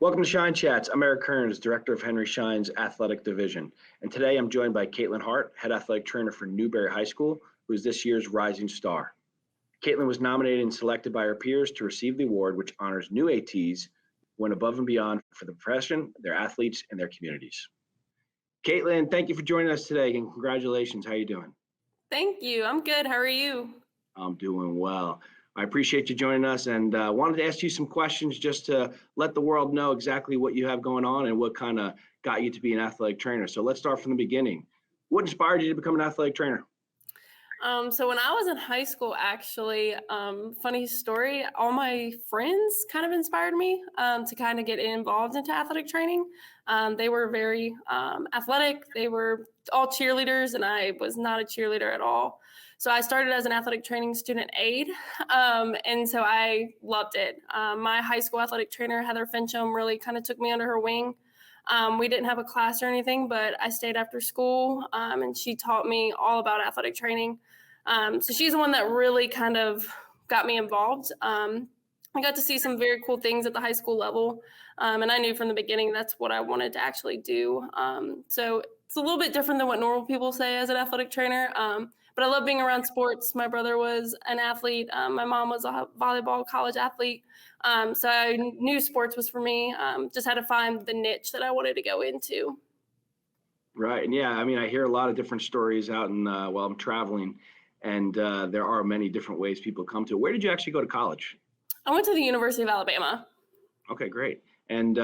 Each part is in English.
Welcome to Schein Chats. I'm Eric Kearns, Director of Henry Schein's Athletic Division. And today I'm joined by Caitlin Hart, Head Athletic Trainer for Newbury High School, who is this year's Rising Star. Caitlin was nominated and selected by her peers to receive the award, which honors new ATs who went above and beyond for the profession, their athletes, and their communities. Caitlin, thank you for joining us today, and congratulations. How are you doing? Thank you. I'm good. How are you? I'm doing well. I appreciate you joining us, and wanted to ask you some questions just to let the world know exactly what you have going on and what kind of got you to be an athletic trainer. So let's start from the beginning. What inspired you to become an athletic trainer? So when I was in high school, actually, funny story, all my friends kind of inspired me to kind of get involved into athletic training. They were very athletic. They were all cheerleaders, and I was not a cheerleader at all. So I started as an athletic training student aide, and so I loved it. My high school athletic trainer, Heather Fincham, really kind of took me under her wing. We didn't have a class or anything, but I stayed after school, and she taught me all about athletic training. So she's the one that really kind of got me involved. I got to see some very cool things at the high school level, and I knew from the beginning that's what I wanted to actually do. So it's a little bit different than what normal people say as an athletic trainer, but I love being around sports. My brother was an athlete. My mom was a volleyball college athlete. So I knew sports was for me. Just had to find the niche that I wanted to go into. Right. And yeah, I mean, I hear a lot of different stories out while I'm traveling, and there are many different ways people come to it. Where did you actually go to college? I went to the University of Alabama. Okay, great. And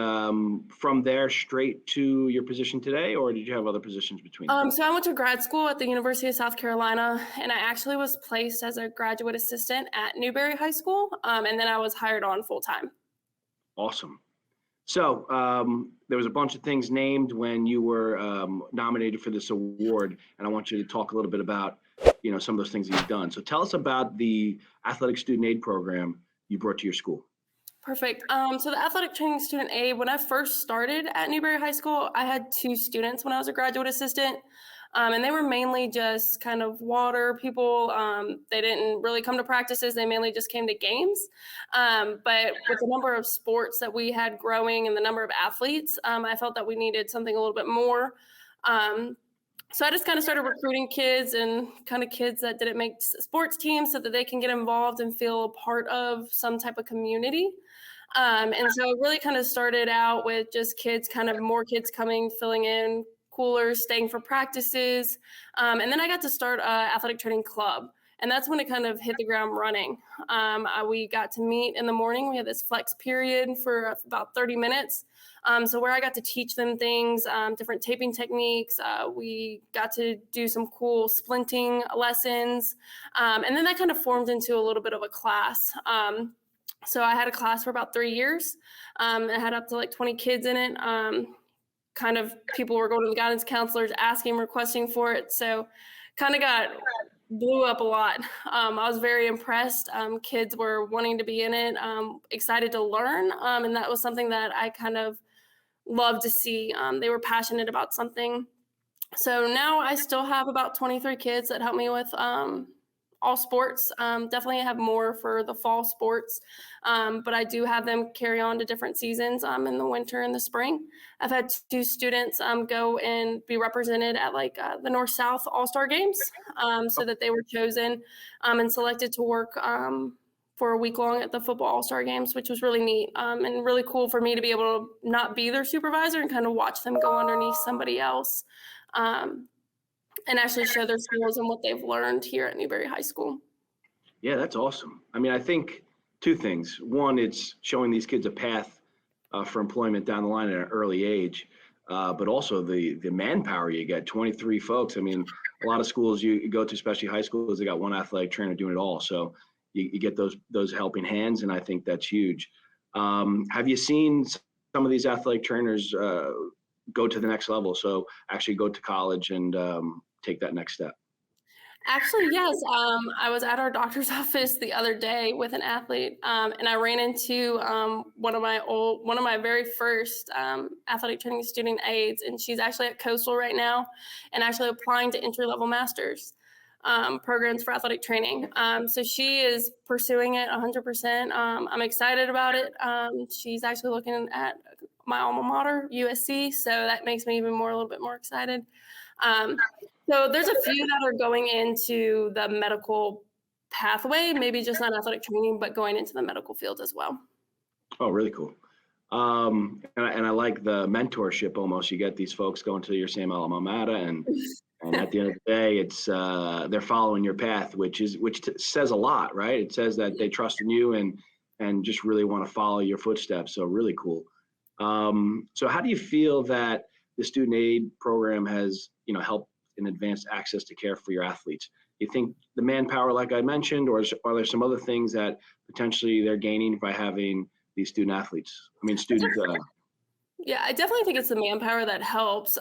from there straight to your position today, or did you have other positions between? So I went to grad school at the University of South Carolina, and I actually was placed as a graduate assistant at Newbury High School, and then I was hired on full time. Awesome. So there was a bunch of things named when you were nominated for this award, and I want you to talk a little bit about, some of those things that you've done. So tell us about the Athletic Student Aid Program you brought to your school. Perfect. So the athletic training student aid, when I first started at Newbury High School, I had 2 students when I was a graduate assistant, and they were mainly just kind of water people. They didn't really come to practices. They mainly just came to games. But with the number of sports that we had growing and the number of athletes, I felt that we needed something a little bit more. So I just kind of started recruiting kids and kind of kids that didn't make sports teams so that they can get involved and feel a part of some type of community. And so it really kind of started out with just kids, kind of more kids coming, filling in coolers, staying for practices. And then I got to start an athletic training club. And that's when it kind of hit the ground running. We got to meet in the morning. We had this flex period for about 30 minutes. So where I got to teach them things, different taping techniques. We got to do some cool splinting lessons. And then that kind of formed into a little bit of a class. So I had a class for about 3 years. It had up to like 20 kids in it. Kind of people were going to the guidance counselors asking, requesting for it. So kind of blew up a lot. I was very impressed. Kids were wanting to be in it, excited to learn. And that was something that I kind of loved to see. They were passionate about something. So now I still have about 23 kids that help me with all sports. Definitely have more for the fall sports, but I do have them carry on to different seasons in the winter and the spring. I've had 2 students go and be represented at the North-South All-Star Games, so that they were chosen and selected to work for a week long at the football All-Star Games, which was really neat and really cool for me to be able to not be their supervisor and kind of watch them go underneath somebody else. And actually show their skills and what they've learned here at Newbury High School. Yeah, that's awesome. I mean, I think 2 things. One, it's showing these kids a path for employment down the line at an early age, but also the manpower you get, 23 folks. I mean, a lot of schools you go to, especially high schools, they got one athletic trainer doing it all. So you get those helping hands, and I think that's huge. Have you seen some of these athletic trainers go to the next level? So actually go to college and take that next step? Actually, yes. I was at our doctor's office the other day with an athlete, and I ran into one of my very first athletic training student aides, and she's actually at Coastal right now, and actually applying to entry-level masters programs for athletic training. So she is pursuing it 100%. I'm excited about it. She's actually looking at my alma mater, USC. So that makes me even more, a little bit more excited. So there's a few that are going into the medical pathway, maybe just not athletic training, but going into the medical field as well. Oh, really cool. And I like the mentorship almost. You get these folks going to your same alma mater, and at the end of the day, it's they're following your path, which says a lot, right? It says that they trust in you and just really want to follow your footsteps. So really cool. So how do you feel that the student aid program has, helped in advanced access to care for your athletes? You think the manpower, like I mentioned, or are there some other things that potentially they're gaining by having these student athletes? Yeah, I definitely think it's the manpower that helps,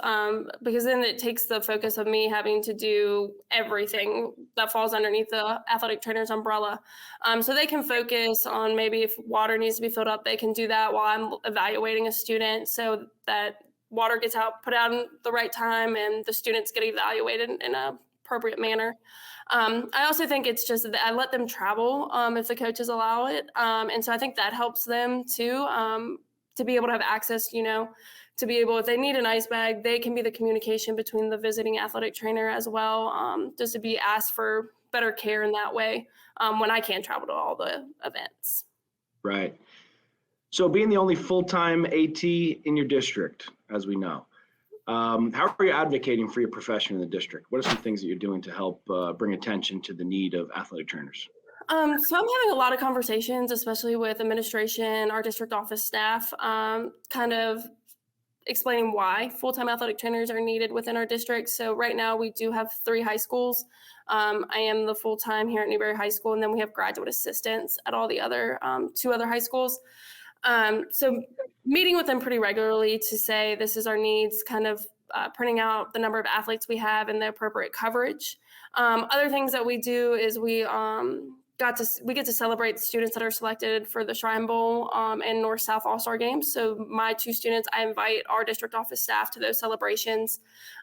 because then it takes the focus of me having to do everything that falls underneath the athletic trainer's umbrella. So they can focus on maybe if water needs to be filled up, they can do that while I'm evaluating a student, so that water gets put out in the right time and the students get evaluated in an appropriate manner. I also think it's just that I let them travel if the coaches allow it. And so I think that helps them too, to be able to have access, to be able, if they need an ice bag, they can be the communication between the visiting athletic trainer as well, just to be asked for better care in that way when I can't travel to all the events. Right. So being the only full-time AT in your district, as we know, how are you advocating for your profession in the district? What are some things that you're doing to help bring attention to the need of athletic trainers? So I'm having a lot of conversations, especially with administration, our district office staff, kind of explaining why full-time athletic trainers are needed within our district. So right now we do have 3 high schools. I am the full-time here at Newbury High School, and then we have graduate assistants at all the other 2 other high schools. So meeting with them pretty regularly to say this is our needs, kind of printing out the number of athletes we have and the appropriate coverage. Other things that we do is we get to celebrate the students that are selected for the Shrine Bowl and North-South All-Star Games. So my 2 students, I invite our district office staff to those celebrations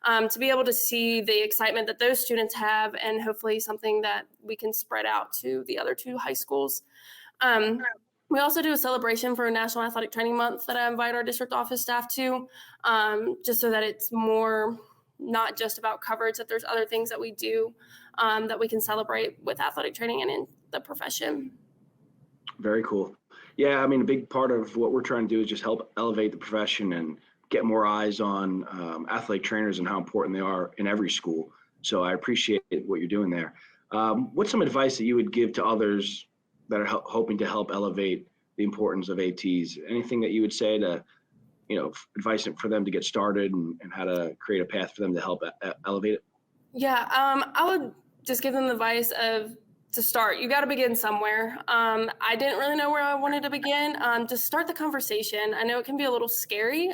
to be able to see the excitement that those students have, and hopefully something that we can spread out to the other 2 high schools. We also do a celebration for National Athletic Training Month that I invite our district office staff to, just so that it's more not just about coverage, that there's other things that we do that we can celebrate with athletic training and in the profession. Very cool. Yeah, a big part of what we're trying to do is just help elevate the profession and get more eyes on athletic trainers and how important they are in every school. So I appreciate what you're doing there. What's some advice that you would give to others that are hoping to help elevate the importance of ATs? Anything that you would say to, advice for them to get started and how to create a path for them to help elevate it? Yeah, I would just give them the advice of to start. You got to begin somewhere. I didn't really know where I wanted to begin. Just start the conversation. I know it can be a little scary,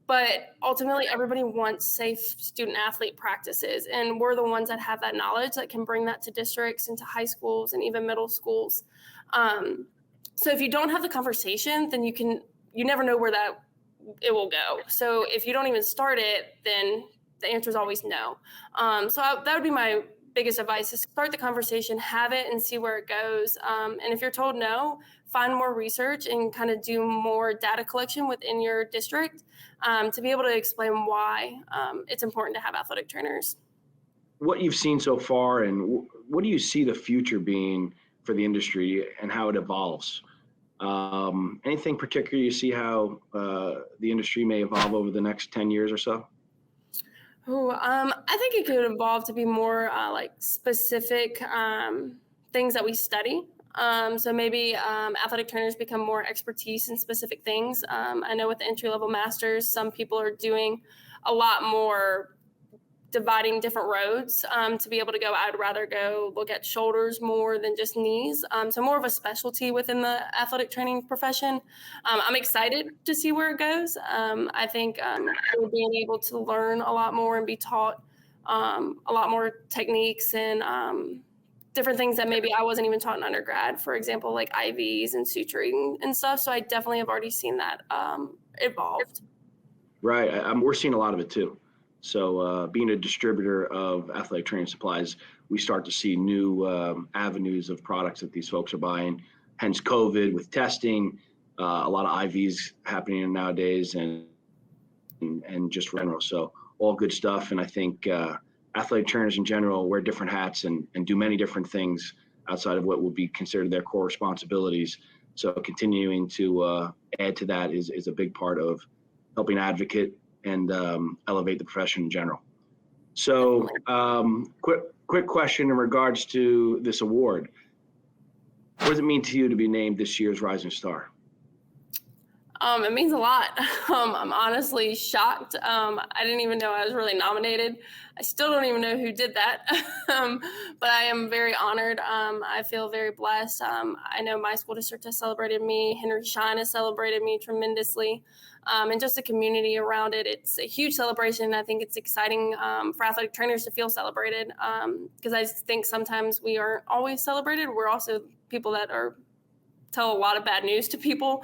but ultimately everybody wants safe student athlete practices, and we're the ones that have that knowledge that can bring that to districts and to high schools and even middle schools. So if you don't have the conversation, then you never know where it will go. So if you don't even start it, then the answer is always no. That would be my biggest advice, is start the conversation, have it, and see where it goes. And if you're told no, find more research and kind of do more data collection within your district to be able to explain why it's important to have athletic trainers. What you've seen so far, and what do you see the future being for the industry and how it evolves? Anything particular you see how the industry may evolve over the next 10 years or so? I think it could evolve to be more like specific things that we study. So maybe athletic trainers become more expertise in specific things. I know with the entry-level masters, some people are doing a lot more dividing different roads to be able to go. I'd rather go look at shoulders more than just knees. So more of a specialty within the athletic training profession. I'm excited to see where it goes. I think we're being able to learn a lot more and be taught a lot more techniques and different things that maybe I wasn't even taught in undergrad, for example, like IVs and suturing and stuff. So I definitely have already seen that evolved. Right. We're seeing a lot of it too. So being a distributor of athletic training supplies, we start to see new avenues of products that these folks are buying, hence COVID with testing. a lot of IVs happening nowadays, and just general. So all good stuff. And I think athletic trainers in general wear different hats and do many different things outside of what would be considered their core responsibilities. So continuing to add to that is a big part of helping advocate and elevate the profession in general. So quick question in regards to this award. What does it mean to you to be named this year's Rising Star? It means a lot. I'm honestly shocked. I didn't even know I was really nominated. I still don't even know who did that. But I am very honored. I feel very blessed. I know my school district has celebrated me. Henry Schein has celebrated me tremendously. And just the community around it. It's a huge celebration. I think it's exciting for athletic trainers to feel celebrated, because I think sometimes we aren't always celebrated. We're also people that tell a lot of bad news to people.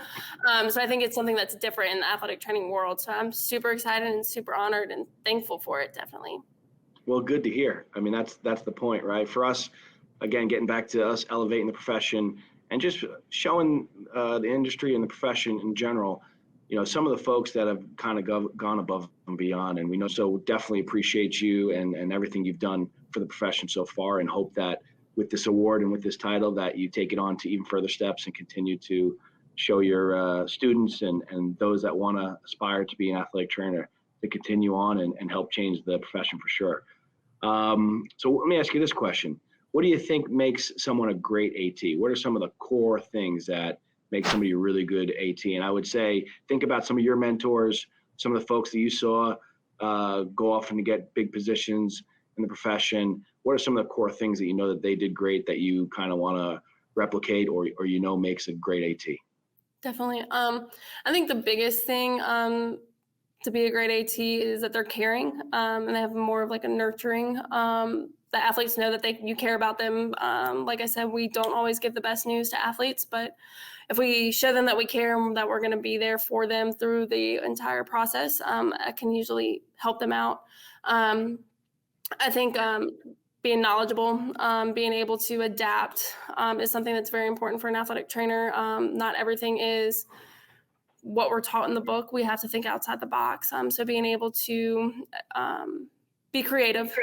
So I think it's something that's different in the athletic training world. So I'm super excited and super honored and thankful for it, definitely. Well, good to hear. I mean, that's the point, right? For us, again, getting back to us elevating the profession and just showing the industry and the profession in general, some of the folks that have kind of gone above and beyond, and we know, so definitely appreciate you and everything you've done for the profession so far, and hope that with this award and with this title that you take it on to even further steps and continue to show your students and those that want to aspire to be an athletic trainer to continue on and help change the profession for sure. So let me ask you this question. What do you think makes someone a great AT? What are some of the core things that make somebody a really good AT? And I would say, think about some of your mentors, some of the folks that you saw go off and get big positions in the profession. What are some of the core things that you know that they did great that you kind of want to replicate or makes a great AT? Definitely. I think the biggest thing to be a great AT is that they're caring, and they have more of like a nurturing. The athletes know that you care about them. Like I said, we don't always give the best news to athletes, but if we show them that we care and that we're going to be there for them through the entire process, I can usually help them out. I think being knowledgeable, being able to adapt is something that's very important for an athletic trainer. Not everything is what we're taught in the book. We have to think outside the box. So being able to be creative,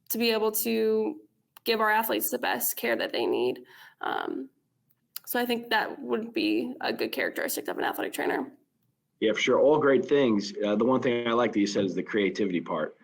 to be able to give our athletes the best care that they need. So I think that would be a good characteristic of an athletic trainer. Yeah, for sure. All great things. The one thing I like that you said is the creativity part.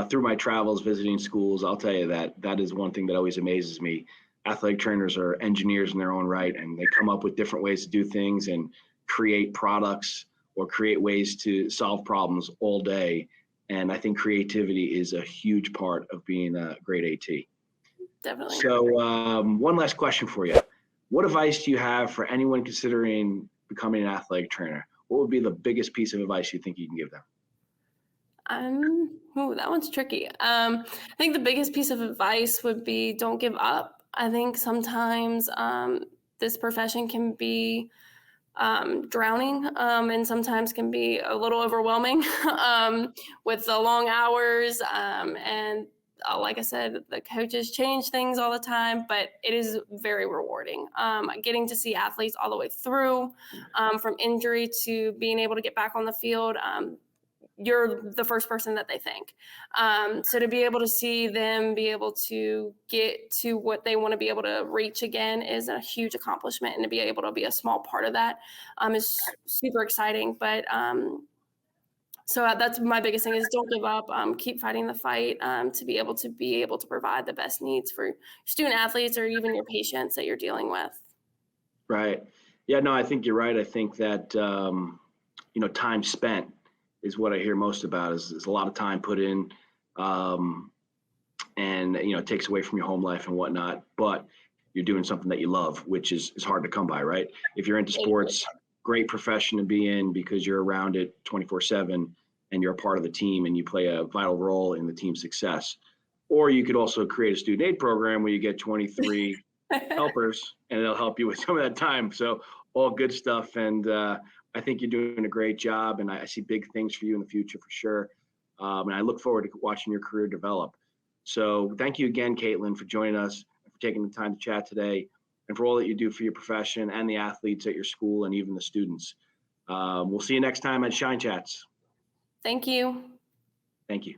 Through my travels visiting schools, I'll tell you that is one thing that always amazes me. Athletic trainers are engineers in their own right, and they come up with different ways to do things and create products or create ways to solve problems all day. And I think creativity is a huge part of being a great AT. Definitely. So one last question for you. What advice do you have for anyone considering becoming an athletic trainer? What would be the biggest piece of advice you think you can give them? That one's tricky. I think the biggest piece of advice would be don't give up. I think sometimes this profession can be drowning and sometimes can be a little overwhelming with the long hours. And like I said, the coaches change things all the time, but it is very rewarding. Getting to see athletes all the way through, from injury to being able to get back on the field. You're the first person that they think. So to be able to see them be able to get to what they want to be able to reach again is a huge accomplishment, and to be able to be a small part of that is super exciting. But so that's my biggest thing is don't give up, keep fighting the fight to be able to provide the best needs for student athletes or even your patients that you're dealing with. Right. Yeah, no, I think you're right. I think that, time spent is what I hear most about is a lot of time put in and, it takes away from your home life and whatnot, but you're doing something that you love, which is hard to come by, right? If you're into sports, great profession to be in because you're around it 24/7 and you're a part of the team and you play a vital role in the team's success. Or you could also create a student aid program where you get 23 helpers and it'll help you with some of that time. So all good stuff. And I think you're doing a great job, and I see big things for you in the future for sure. And I look forward to watching your career develop. So thank you again, Caitlin, for joining us and for taking the time to chat today. and for all that you do for your profession and the athletes at your school and even the students. We'll see you next time at Shine Chats. Thank you. Thank you.